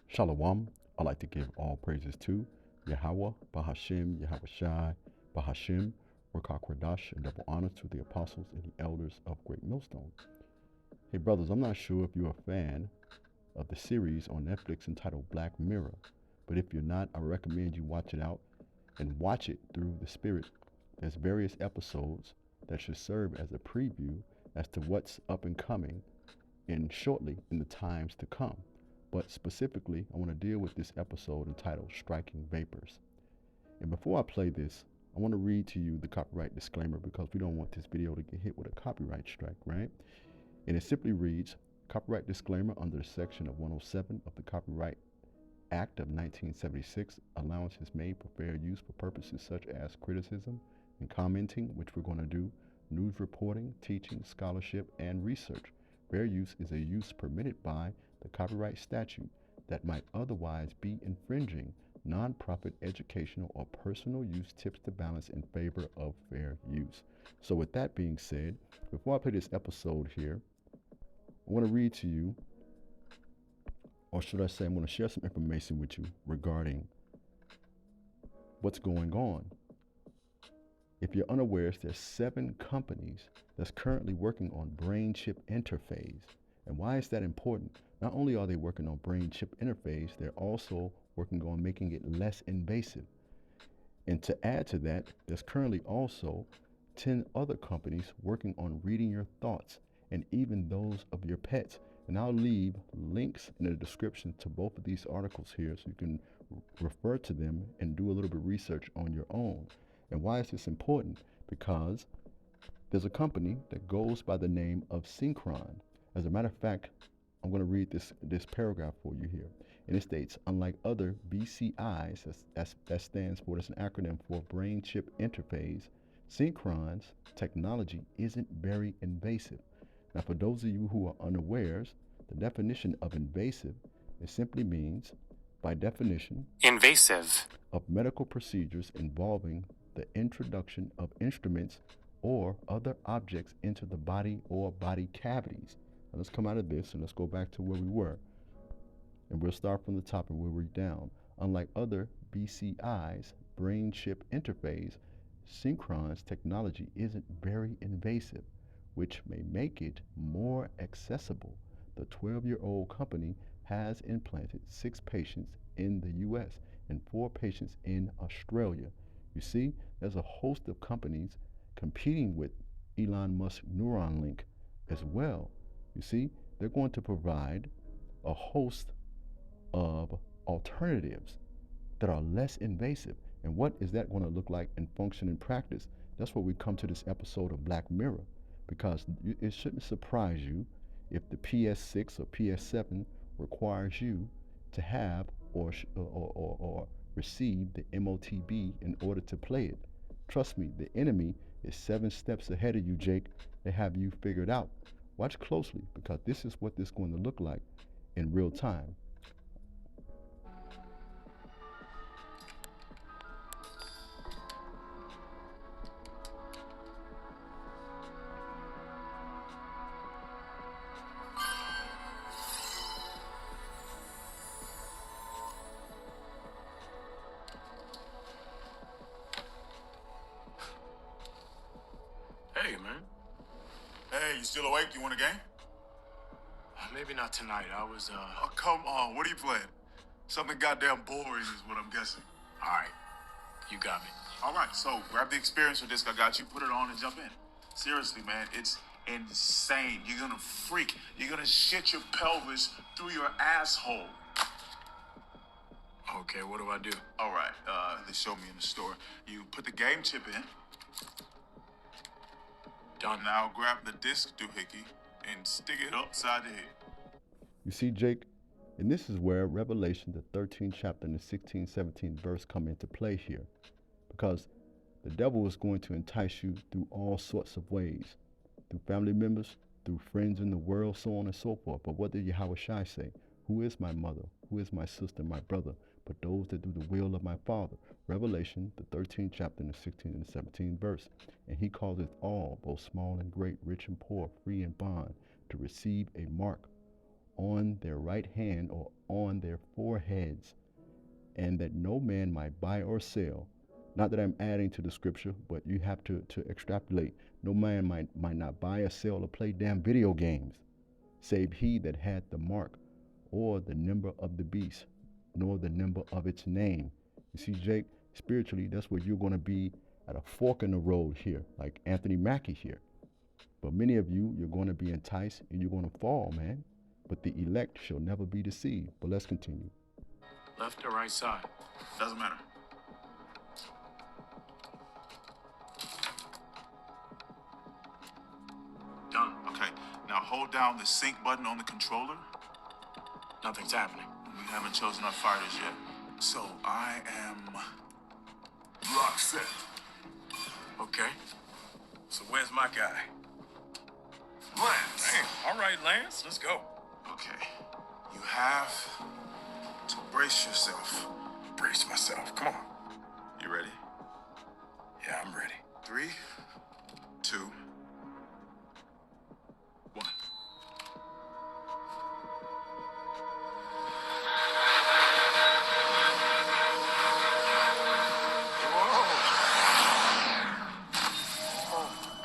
Shalom. I like to give all praises to Yahweh, Bahashim, Yahweh Shai, Bahashim, Rakakwadash, and double honor to the apostles and the elders of Great Millstone. Hey, brothers, I'm not sure if you're a fan of the series on Netflix entitled Black Mirror, but if you're not, I recommend you watch it out and watch it through the spirit. There's various episodes that should serve as a preview as to what's up and coming in shortly in the times to come. But specifically, I want to deal with this episode entitled Striking Vapors. And before I play this, I want to read to you the copyright disclaimer because we don't want this video to get hit with a copyright strike, right? And it simply reads, copyright disclaimer under section of 107 of the Copyright Act of 1976, allowance is made for fair use for purposes such as criticism and commenting, which we're going to do, news reporting, teaching, scholarship, and research. Fair use is a use permitted by the copyright statute that might otherwise be infringing nonprofit educational or personal use tips to balance in favor of fair use. So with that being said, before I play this episode here, I want to read to you, or should I say I'm going to share some information with you regarding what's going on. If you're unaware, there's 7 companies that's currently working on brain chip interface. And why is that important? Not only are they working on brain chip interface, they're also working on making it less invasive. And to add to that, there's currently also 10 other companies working on reading your thoughts and even those of your pets. And I'll leave links in the description to both of these articles here so you can refer to them and do a little bit of research on your own. And why is this important? Because there's a company that goes by the name of Synchron. As a matter of fact, I'm going to read this paragraph for you here. And it states, unlike other BCIs, that stands for, it's an acronym for Brain Chip Interface, Synchron's technology isn't very invasive. Now, for those of you who are unawares, the definition of invasive, it simply means, by definition, invasive of medical procedures involving the introduction of instruments or other objects into the body or body cavities. Now let's come out of this and let's go back to where we were. And we'll start from the top and we'll read down. Unlike other BCIs, brain chip interface, Synchron's technology isn't very invasive, which may make it more accessible. The 12-year-old company has implanted 6 patients in the US and 4 patients in Australia. You see, there's a host of companies competing with Elon Musk Neuralink as well. You see, they're going to provide a host of alternatives that are less invasive. And what is that going to look like and function in practice? That's where we come to this episode of Black Mirror, because it shouldn't surprise you if the PS6 or PS7 requires you to have or receive the MOTB in order to play it. Trust me, the enemy is 7 steps ahead of you, Jake. They have you figured out. Watch closely, because this is what this is going to look like in real time. Hey, man. Hey, you still awake? You want a game? Maybe not tonight. I was, Oh, come on. What are you playing? Something goddamn boring is what I'm guessing. All right. You got me. All right, so grab the experience disc I got you, put it on, and jump in. Seriously, man, it's insane. You're gonna freak. You're gonna shit your pelvis through your asshole. Okay, what do I do? All right, they showed me in the store. You put the game chip in. Done. Now grab the disc doohickey and stick it upside the head. You see, Jake, and this is where Revelation, the 13th chapter and the 16th, 17th verse come into play here. Because the devil is going to entice you through all sorts of ways, through family members, through friends in the world, so on and so forth. But what did Yahweh Shai say? Who is my mother? Who is my sister, my brother? But those that do the will of my Father. Revelation, the 13th chapter and the 16th and the 17th verse. And he causes all, both small and great, rich and poor, free and bond, to receive a mark on their right hand or on their foreheads, and that no man might buy or sell. Not that I'm adding to the scripture, but you have to extrapolate. No man might not buy or sell or play damn video games, save he that had the mark or the number of the beast, nor the number of its name. You see, Jake, spiritually, that's where you're going to be at a fork in the road here, like Anthony Mackie here. But many of you, you're going to be enticed and you're going to fall, man. But the elect shall never be deceived. But let's continue. Left or right side? Doesn't matter. Done. Okay, now hold down the sync button on the controller. Nothing's happening. We haven't chosen our fighters yet. So I am lock set. Okay. So where's my guy? Lance. Damn. All right, Lance. Let's go. Okay. You have to brace yourself. Brace myself. Come on. You ready? Yeah, I'm ready. 3, 2, 1.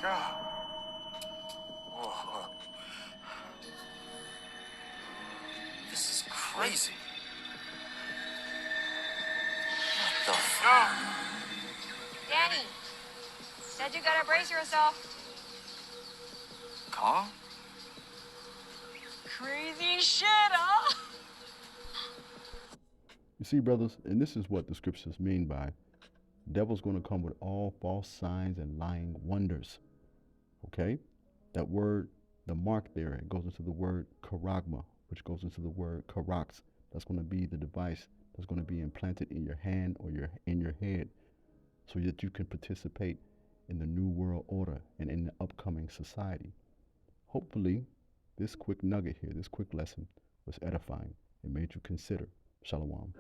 God. Whoa. This is crazy. What the fuck? Danny, said you gotta brace yourself. Carl? Crazy shit, huh? You see, brothers, and this is what the scriptures mean by devil's going to come with all false signs and lying wonders. Okay? That word, the mark there, it goes into the word charagma, which goes into the word charax. That's going to be the device that's going to be implanted in your hand or in your head so that you can participate in the new world order and in the upcoming society. Hopefully, this quick nugget here, this quick lesson was edifying and made you consider. Shalom.